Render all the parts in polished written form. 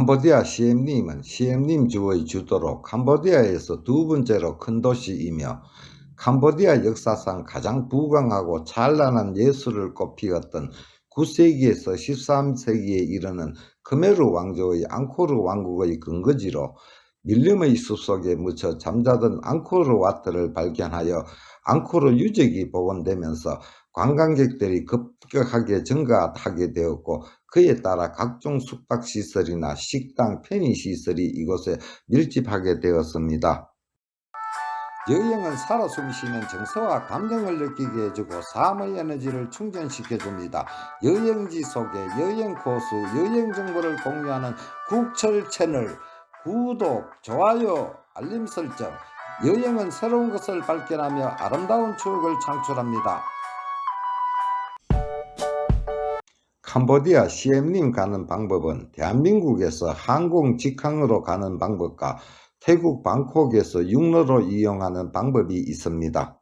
캄보디아 시엠림은 시엠림 주의 주도로 캄보디아에서 두 번째로 큰 도시이며 캄보디아 역사상 가장 부강하고 찬란한 예술을 꽃피웠던 9세기에서 13세기에 이르는 khmeru 왕조의 앙코르 왕국의 근거지로 밀림의 숲속에 묻혀 잠자던 앙코르 와트를 발견하여 앙코르 유적이 복원되면서 관광객들이 급격하게 증가하게 되었고, 그에 따라 각종 숙박시설이나 식당, 편의시설이 이곳에 밀집하게 되었습니다. 여행은 살아 숨쉬는 정서와 감정을 느끼게 해주고 삶의 에너지를 충전시켜줍니다. 여행지 속에 여행 코스, 여행 정보를 공유하는 국철 채널, 구독, 좋아요, 알림 설정. 여행은 새로운 것을 발견하며 아름다운 추억을 창출합니다. 캄보디아 시엠림 가는 방법은 대한민국에서 항공 직항으로 가는 방법과 태국 방콕에서 육로로 이용하는 방법이 있습니다.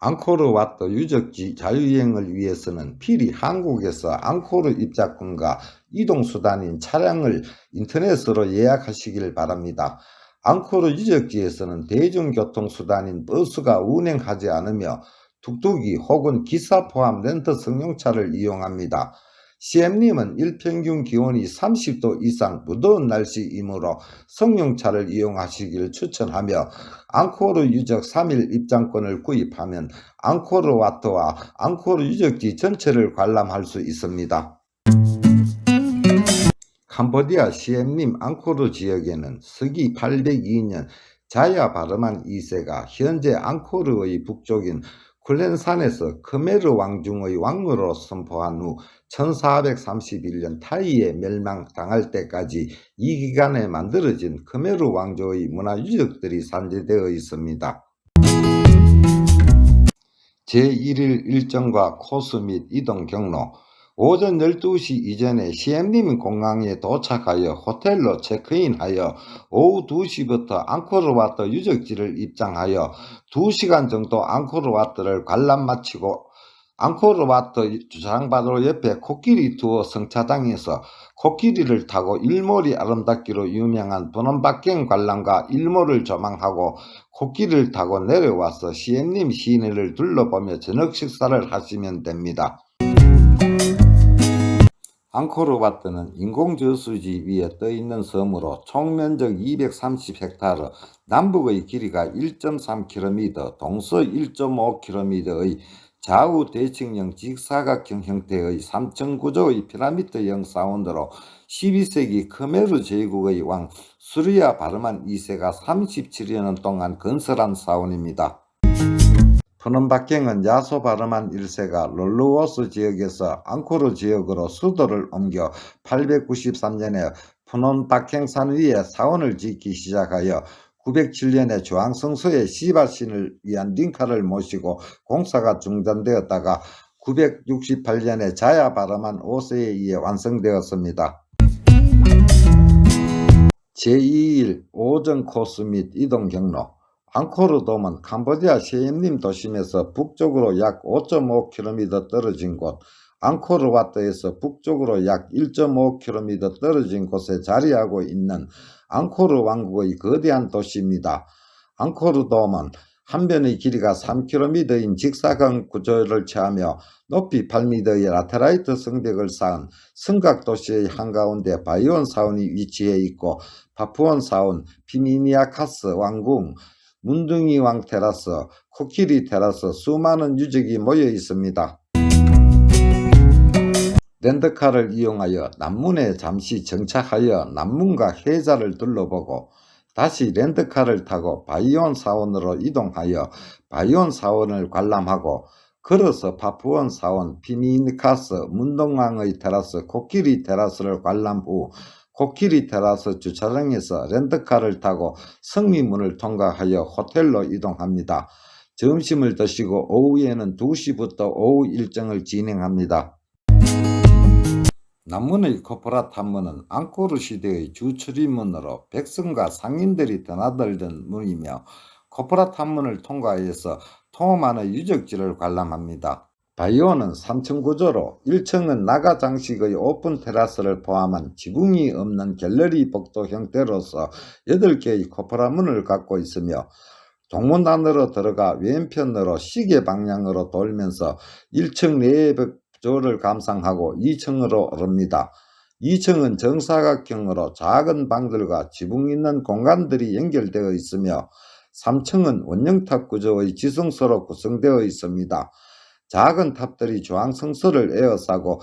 앙코르 와트 유적지 자유여행을 위해서는 필히 한국에서 앙코르 입장권과 이동수단인 차량을 인터넷으로 예약하시길 바랍니다. 앙코르 유적지에서는 대중교통수단인 버스가 운행하지 않으며 툭툭이 혹은 기사 포함 렌트 승용차를 이용합니다. 시엠림은 일평균 기온이 30도 이상 무더운 날씨이므로 승용차를 이용하시길 추천하며 앙코르 유적 3일 입장권을 구입하면 앙코르 와트와 앙코르 유적지 전체를 관람할 수 있습니다. 캄보디아 시엠림 앙코르 지역에는 서기 802년 자야 바르만 2세가 현재 앙코르의 북쪽인 쿨렌산에서 khmeru 왕중의 왕으로 선포한 후 1431년 타이에 멸망당할 때까지 이 기간에 만들어진 khmeru 왕조의 문화유적들이 산재되어 있습니다. 제1일 일정과 코스 및 이동 경로. 오전 12시 이전에 시엠림 공항에 도착하여 호텔로 체크인하여 오후 2시부터 앙코르 와트 유적지를 입장하여 2시간 정도 앙코르 와트를 관람 마치고 앙코르 와트 주차장 바로 옆에 코끼리 투어 성차장에서 코끼리를 타고 일몰이 아름답기로 유명한 푸놈바껭 관람과 일몰을 조망하고 코끼리를 타고 내려와서 시엠림 시내를 둘러보며 저녁 식사를 하시면 됩니다. 앙코르 와트는 인공저수지 위에 떠있는 섬으로 총 면적 230헥타르, 남북의 길이가 1.3km, 동서 1.5km의 좌우 대칭형 직사각형 형태의 3층 구조의 피라미드형 사원으로 12세기 khmeru 제국의 왕 수리야 바르만 2세가 37여 년 동안 건설한 사원입니다. 푸놈바껭은 야소 바르만 1세가 롤루오스 지역에서 앙코르 지역으로 수도를 옮겨 893년에 푸놈바껭 산 위에 사원을 짓기 시작하여 907년에 주황성소에 시바신을 위한 링카를 모시고 공사가 중단되었다가 968년에 자야 바르만 5세에 의해 완성되었습니다. 제2일 오전 코스 및 이동 경로. 앙코르 돔은 캄보디아 시엠림 도심에서 북쪽으로 약 5.5km 떨어진 곳, 앙코르 와트에서 북쪽으로 약 1.5km 떨어진 곳에 자리하고 있는 앙코르 왕국의 거대한 도시입니다. 앙코르 돔은 한 변의 길이가 3km인 직사각 구조를 취하며 높이 8m의 라테라이트 성벽을 쌓은 성곽도시의 한가운데 바이온 사원이 위치해 있고, 파푸온 사원, 피미니아카스 왕궁, 문둥이 왕 테라스, 코끼리 테라스, 수많은 유적이 모여 있습니다. 렌트카를 이용하여 남문에 잠시 정착하여 남문과 해자를 둘러보고 다시 렌트카를 타고 바이온 사원으로 이동하여 바이온 사원을 관람하고 걸어서 파푸온 사원, 피미니카스, 문동왕의 테라스, 코끼리 테라스를 관람 후 코끼리 테라스 주차장에서 렌트카를 타고 성미문을 통과하여 호텔로 이동합니다. 점심을 드시고 오후에는 2시부터 오후 일정을 진행합니다. 남문의 코프라 탐문은 앙코르 시대의 주 출입문으로 백성과 상인들이 드나들던 문이며, 코프라 탐문을 통과해서 토만의 유적지를 관람합니다. 바이오는 3층 구조로 1층은 나가 장식의 오픈 테라스를 포함한 지붕이 없는 갤러리 복도 형태로서 8개의 코프라 문을 갖고 있으며 동문 안으로 들어가 왼편으로 시계 방향으로 돌면서 1층 내부조를 감상하고 2층으로 오릅니다. 2층은 정사각형으로 작은 방들과 지붕 있는 공간들이 연결되어 있으며 3층은 원형탑 구조의 지성소로 구성되어 있습니다. 작은 탑들이 주황성소를 에워싸고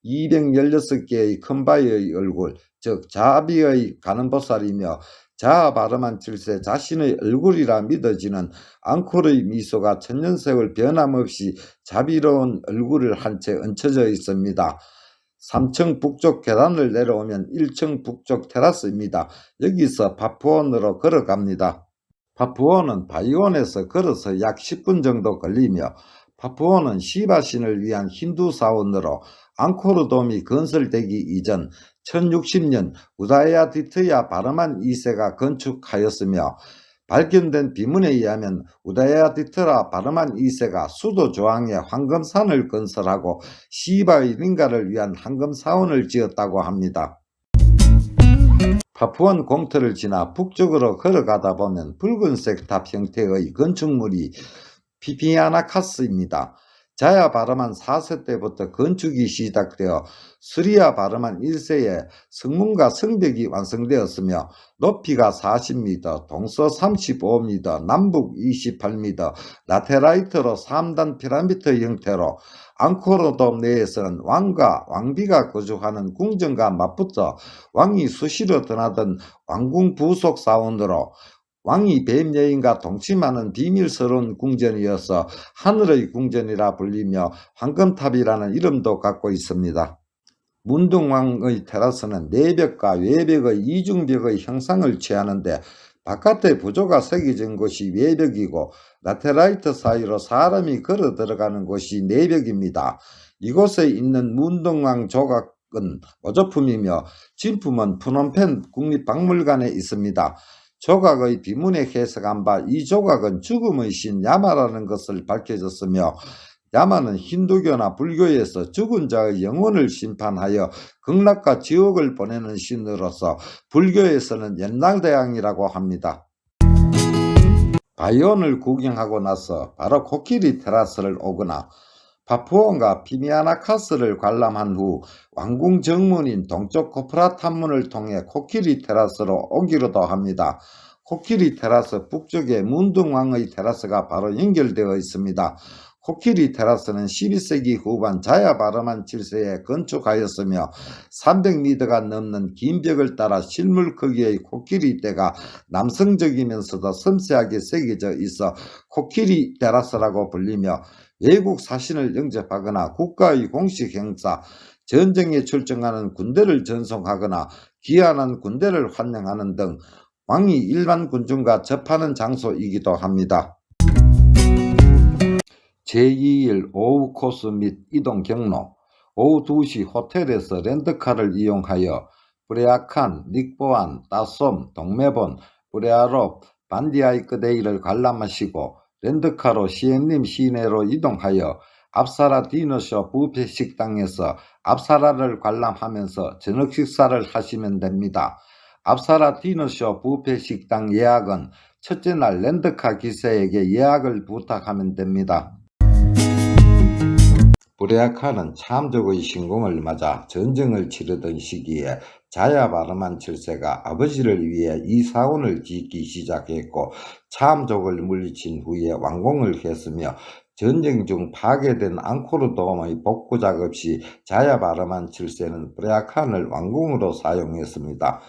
216개의 큰 바위의 얼굴, 즉 자비의 가는보살이며 자아 바르만 칠세 자신의 얼굴이라 믿어지는 앙코르의 미소가 천년세월 변함없이 자비로운 얼굴을 한 채 얹혀져 있습니다. 3층 북쪽 계단을 내려오면 1층 북쪽 테라스입니다. 여기서 파푸온으로 걸어갑니다. 파푸온은 바이온에서 걸어서 약 10분 정도 걸리며 파푸온은 시바신을 위한 힌두 사원으로 앙코르돔이 건설되기 이전 1060년 우다야디트야 바르만 2세가 건축하였으며 발견된 비문에 의하면 우다야디트라 바르만 2세가 수도 조항에 황금산을 건설하고 시바의 링가를 위한 황금사원을 지었다고 합니다. 파푸온 공터를 지나 북쪽으로 걸어가다 보면 붉은색 탑 형태의 건축물이 피피아나카스입니다. 자야 바르만 4세 때부터 건축이 시작되어 수리야 바르만 1세에 성문과 성벽이 완성되었으며 높이가 40m, 동서 35m, 남북 28m, 라테라이트로 3단 피라미드 형태로 앙코르돔 내에서는 왕과 왕비가 거주하는 궁전과 맞붙어 왕이 수시로 떠나던 왕궁 부속 사원으로 왕이 뱀 여인과 동침하는 비밀스러운 궁전이어서 하늘의 궁전이라 불리며 황금탑이라는 이름도 갖고 있습니다. 문둥왕의 테라스는 내벽과 외벽의 이중벽의 형상을 취하는데 바깥에 부조가 새겨진 곳이 외벽이고 라테라이트 사이로 사람이 걸어 들어가는 곳이 내벽입니다. 이곳에 있는 문둥왕 조각은 모조품이며 진품은 프놈펜 국립박물관에 있습니다. 조각의 비문에 해석한 바 이 조각은 죽음의 신 야마라는 것을 밝혀졌으며 야마는 힌두교나 불교에서 죽은 자의 영혼을 심판하여 극락과 지옥을 보내는 신으로서 불교에서는 옛날대왕이라고 합니다. 바이온을 구경하고 나서 바로 코키리 테라스를 오거나 파푸온과 피미아나카스를 관람한 후 왕궁 정문인 동쪽 코프라 탑문을 통해 코키리 테라스로 오기로도 합니다. 코키리 테라스 북쪽에 문둥왕의 테라스가 바로 연결되어 있습니다. 코키리 테라스는 12세기 후반 자야 바르만 7세에 건축하였으며 300m가 넘는 긴 벽을 따라 실물 크기의 코키리 떼가 남성적이면서도 섬세하게 새겨져 있어 코키리 테라스라고 불리며 외국 사신을 영접하거나 국가의 공식 행사, 전쟁에 출정하는 군대를 전송하거나 귀환한 군대를 환영하는 등 왕이 일반 군중과 접하는 장소이기도 합니다. 제2일 오후 코스 및 이동 경로. 오후 2시 호텔에서 렌트카를 이용하여 브레아칸, 닉보안, 따솜, 동메본, 브레아롭, 반디아이크데이를 관람하시고 렌트카로 시엠림 시내로 이동하여 압사라 디너쇼 뷔페 식당에서 압사라를 관람하면서 저녁 식사를 하시면 됩니다. 압사라 디너쇼 뷔페 식당 예약은 첫째 날 렌트카 기사에게 예약을 부탁하면 됩니다. 브레아칸은 참족의 신공을 맞아 전쟁을 치르던 시기에 자야 바르만 7세가 아버지를 위해 이 사원을 짓기 시작했고 참족을 물리친 후에 완공을 했으며 전쟁 중 파괴된 앙코르돔의 복구 작업 시 자야 바르만 7세는 브레아칸을 왕궁으로 사용했습니다.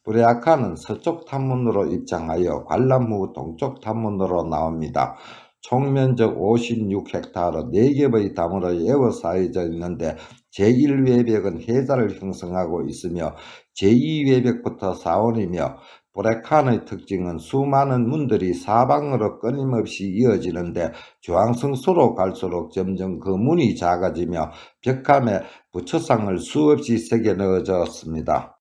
브레아칸은 서쪽 탑문으로 입장하여 관람 후 동쪽 탑문으로 나옵니다. 총면적 56헥타르 4겹의 담으로 에워싸여져 있는데 제1외벽은 해자를 형성하고 있으며 제2외벽부터 사원이며 브레칸의 특징은 수많은 문들이 사방으로 끊임없이 이어지는데 주황성소로 갈수록 점점 그 문이 작아지며 벽함에 부처상을 수없이 새겨 넣어졌습니다.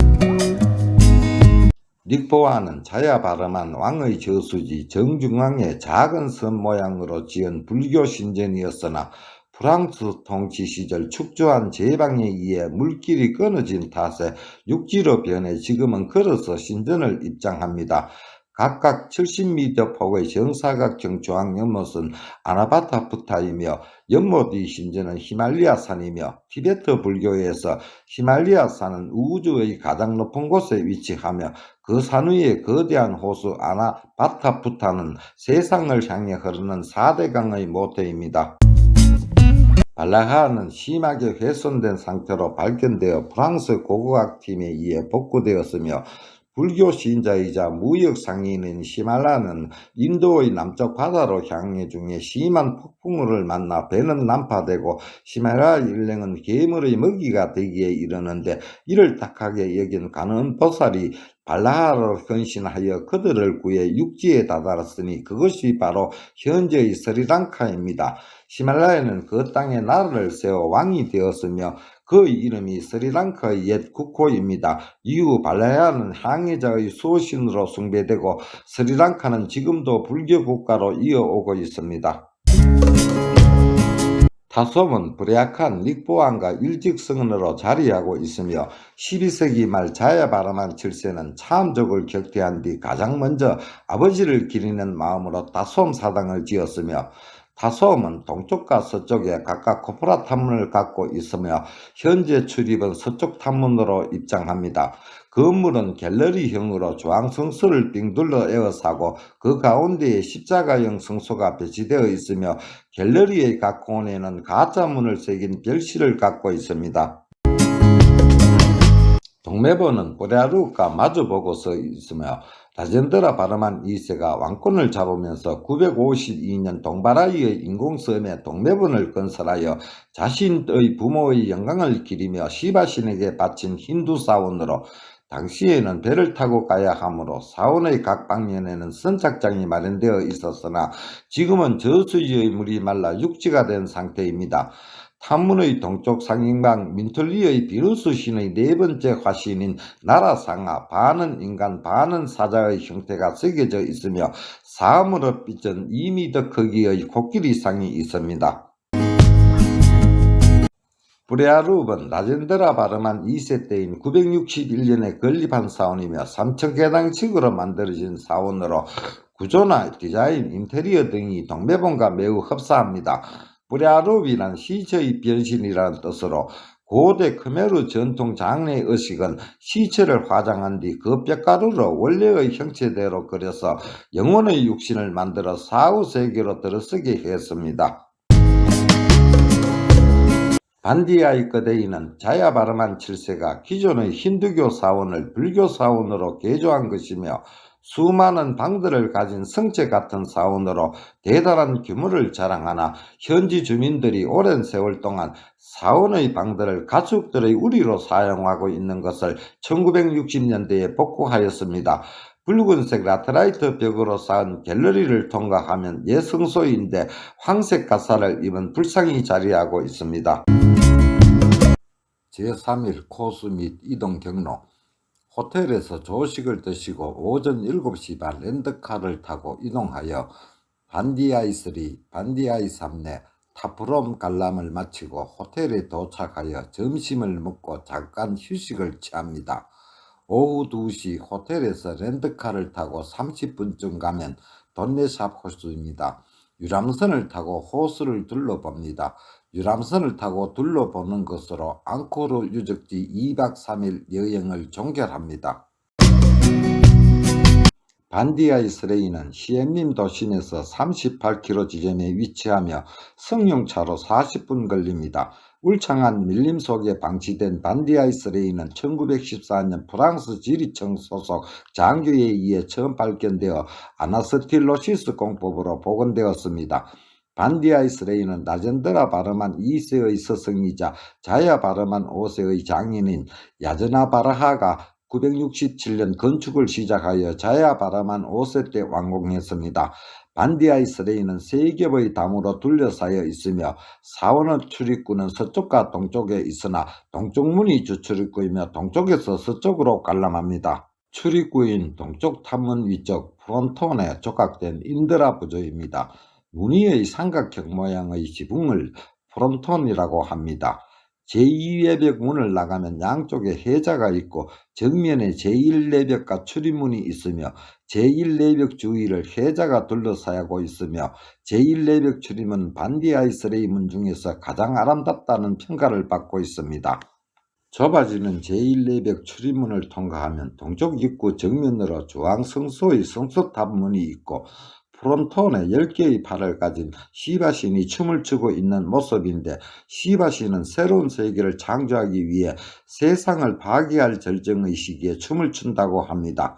닉보아는 자야 바르만 왕의 저수지 정중앙에 작은 섬 모양으로 지은 불교 신전이었으나 프랑스 통치 시절 축조한 제방에 의해 물길이 끊어진 탓에 육지로 변해 지금은 걸어서 신전을 입장합니다. 각각 70m 폭의 정사각형 조항 연못은 아나바타푸타이며 연못 이 신전은 히말리아산이며 티베트 불교에서 히말리아산은 우주의 가장 높은 곳에 위치하며 그 산 위에 거대한 호수 아나바타푸타는 세상을 향해 흐르는 4대 강의 모태입니다. 발라하는 심하게 훼손된 상태로 발견되어 프랑스 고고학팀에 의해 복구되었으며 불교 신자이자 무역 상인인 시말라는 인도의 남쪽 바다로 향해 중에 심한 폭풍우를 만나 배는 난파되고 시말라 일행은 괴물의 먹이가 되기에 이르는데 이를 딱하게 여긴 가는 보살이 발라하로 헌신하여 그들을 구해 육지에 다다랐으니 그것이 바로 현재의 스리랑카입니다. 시말라야는 그 땅에 나라를 세워 왕이 되었으며 그 이름이 스리랑카의 옛 국호입니다. 이후 발라야는 항해자의 수호신으로 숭배되고 스리랑카는 지금도 불교 국가로 이어오고 있습니다. 타솜은 브레아칸 닉보안과 일직선으로 자리하고 있으며 12세기 말 자야바라만 7세는 참족을 격퇴한 뒤 가장 먼저 아버지를 기리는 마음으로 타솜 사당을 지었으며 타솜은 동쪽과 서쪽에 각각 코프라 탐문을 갖고 있으며 현재 출입은 서쪽 탐문으로 입장합니다. 건물은 갤러리형으로 조항 성소를 빙 둘러 에워싸고 그 가운데에 십자가형 성소가 배치되어 있으며 갤러리의 각 코너에는 가짜 문을 새긴 별실을 갖고 있습니다. 동매번은 보랴루가 마주보고 서 있으며 라젠드라 바르만 2세가 왕권을 잡으면서 952년 동바라이의 인공섬에 동매번을 건설하여 자신의 부모의 영광을 기리며 시바신에게 바친 힌두 사원으로 당시에는 배를 타고 가야 하므로 사원의 각 방면에는 선착장이 마련되어 있었으나 지금은 저수지의 물이 말라 육지가 된 상태입니다. 탐문의 동쪽 상인방 민툴리의 비누스 신의 네 번째 화신인 나라상하 반은 인간 반은 사자의 형태가 새겨져 있으며 사암으로 빚은 2m 크기의 코끼리상이 있습니다. 브레아룹은 라젠드라 바르만 2세 때인 961년에 건립한 사원이며 3,000개당식으로 만들어진 사원으로 구조나 디자인, 인테리어 등이 동매번과 매우 흡사합니다. 브레아룹이란 시체의 변신이라는 뜻으로 고대 크메르 전통 장례 의식은 시체를 화장한 뒤 그 뼈가루로 원래의 형체대로 그려서 영혼의 육신을 만들어 사후 세계로 들어서게 했습니다. 반디아이 거대인은 자야바르만 7세가 기존의 힌두교 사원을 불교 사원으로 개조한 것이며 수많은 방들을 가진 성체 같은 사원으로 대단한 규모를 자랑하나 현지 주민들이 오랜 세월 동안 사원의 방들을 가축들의 우리로 사용하고 있는 것을 1960년대에 복구하였습니다. 붉은색 라테라이트 벽으로 쌓은 갤러리를 통과하면 옛 성소인데 황색 가사를 입은 불상이 자리하고 있습니다. 제3일 코스 및 이동 경로. 호텔에서 조식을 드시고 오전 7시 반 렌트카를 타고 이동하여 반디아이3, 반디아이3내 타프롬 관람을 마치고 호텔에 도착하여 점심을 먹고 잠깐 휴식을 취합니다. 오후 2시 호텔에서 렌트카를 타고 30분쯤 가면 돈네샵 호수입니다. 유람선을 타고 호수를 둘러봅니다. 유람선을 타고 둘러보는 것으로 앙코르 유적지 2박 3일 여행을 종결합니다. 반디아이 스레이는 시엠림 도심에서 38km 지점에 위치하며 승용차로 40분 걸립니다. 울창한 밀림 속에 방치된 반디아이 스레이는 1914년 프랑스 지리청 소속 장교에 의해 처음 발견되어 아나스틸로시스 공법으로 복원되었습니다. 반디아이 스레이는 라젠드라 바르만 2세의 스승이자 자야 바르만 5세의 장인인 야즈나 바르하가 967년 건축을 시작하여 자야 바르만 5세 때 완공했습니다. 반디아이 스레이는 세 겹의 담으로 둘러싸여 있으며 사원의 출입구는 서쪽과 동쪽에 있으나 동쪽문이 주출입구이며 동쪽에서 서쪽으로 관람합니다. 출입구인 동쪽 탑문 위쪽 프론톤에 조각된 인드라 부조입니다. 무늬의 삼각형 모양의 지붕을 프론톤이라고 합니다. 제2외벽 문을 나가면 양쪽에 해자가 있고 정면에 제1내벽과 출입문이 있으며 제1내벽 주위를 해자가 둘러싸고 있으며 제1내벽 출입문 반디아이스레이 문 중에서 가장 아름답다는 평가를 받고 있습니다. 좁아지는 제1내벽 출입문을 통과하면 동쪽 입구 정면으로 주황 성소의 성소탑문이 있고 프론톤에 10개의 팔을 가진 시바신이 춤을 추고 있는 모습인데, 시바신은 새로운 세계를 창조하기 위해 세상을 파괴할 절정의 시기에 춤을 춘다고 합니다.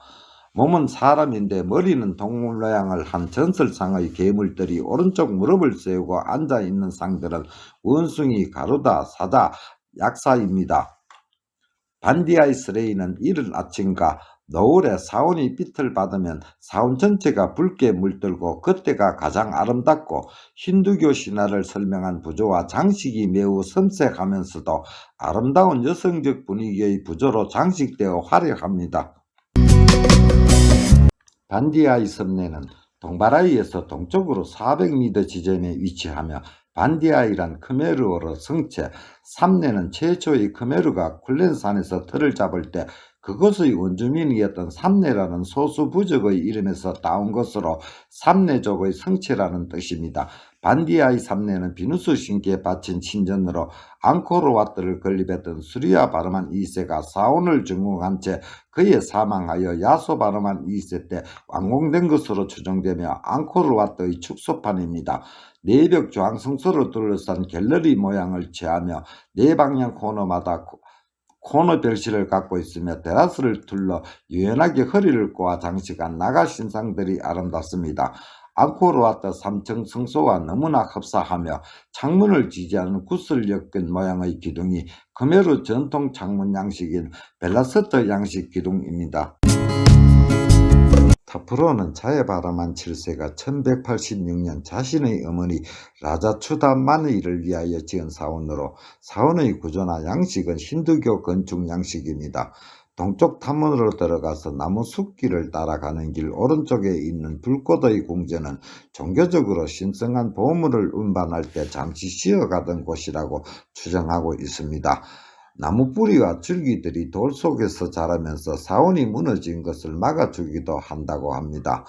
몸은 사람인데 머리는 동물 모양을 한 전설상의 괴물들이 오른쪽 무릎을 세우고 앉아있는 상들은 원숭이, 가루다, 사자, 약사입니다. 반디아이스레이는 이른 아침과 노을에 사원이 빛을 받으면 사원 전체가 붉게 물들고 그때가 가장 아름답고, 힌두교 신화를 설명한 부조와 장식이 매우 섬세하면서도 아름다운 여성적 분위기의 부조로 장식되어 화려합니다. 반디아이 섬내는 동바라이에서 동쪽으로 400m 지점에 위치하며 반디아이란 크메르어로 성체, 삼내는 최초의 크메르가 쿨렌산에서 틀을 잡을 때 그곳의 원주민이었던 삼내라는 소수 부족의 이름에서 따온 것으로 삼내족의 성체라는 뜻입니다. 반디아이 삼내는 비누스 신께 바친 신전으로 앙코르와트를 건립했던 수리아 바르만 2세가 사원을 증후한 채 그의 사망하여 야소 바르만 2세 때 완공된 것으로 추정되며 앙코르와트의 축소판입니다. 내벽 조항 성소를 둘러싼 갤러리 모양을 취하며 네 방향 코너마다 코너 벽실을 갖고 있으며 테라스를 둘러 유연하게 허리를 꼬아 장식한 나가 신상들이 아름답습니다. 앙코르와트 3층 성소와 너무나 흡사하며 창문을 지지하는 구슬 엮은 모양의 기둥이 크메르 전통 창문 양식인 벨라스트 양식 기둥입니다. 타프로는 자에바르만 7세가 1186년 자신의 어머니 라자추다 마니를 위하여 지은 사원으로, 사원의 구조나 양식은 힌두교 건축 양식입니다. 동쪽 탑문으로 들어가서 나무 숲길을 따라가는 길 오른쪽에 있는 불꽃의 궁전은 종교적으로 신성한 보물을 운반할 때 잠시 쉬어가던 곳이라고 추정하고 있습니다. 나무 뿌리와 줄기들이 돌 속에서 자라면서 사원이 무너진 것을 막아주기도 한다고 합니다.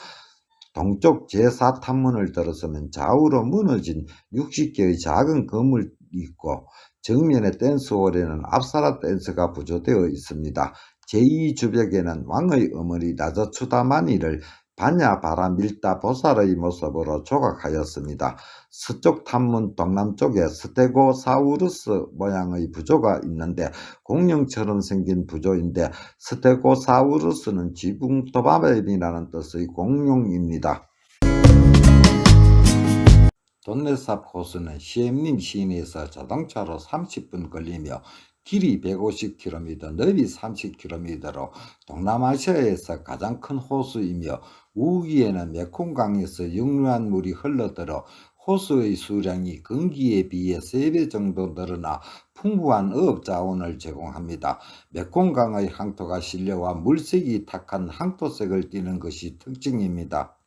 동쪽 제4탑문을 들어서면 좌우로 무너진 60개의 작은 건물이 있고 정면의 댄스홀에는 앞사라 댄스가 부조되어 있습니다. 제2주벽에는 왕의 어머니 라자추다마니를 바냐 바라밀다 보살의 모습으로 조각하였습니다. 서쪽 탑문 동남쪽에 스테고사우루스 모양의 부조가 있는데 공룡처럼 생긴 부조인데, 스테고사우루스는 지붕토바뱀이라는 뜻의 공룡입니다. 돈레삽 호수는 시엠림 시내에서 자동차로 30분 걸리며 길이 150km, 넓이 30km로 동남아시아에서 가장 큰 호수이며 우기에는 메콩강에서 역류한 물이 흘러들어 호수의 수량이 건기에 비해 3배 정도 늘어나 풍부한 어업자원을 제공합니다. 메콩강의 항토가 신뢰와 물색이 탁한 항토색을 띠는 것이 특징입니다.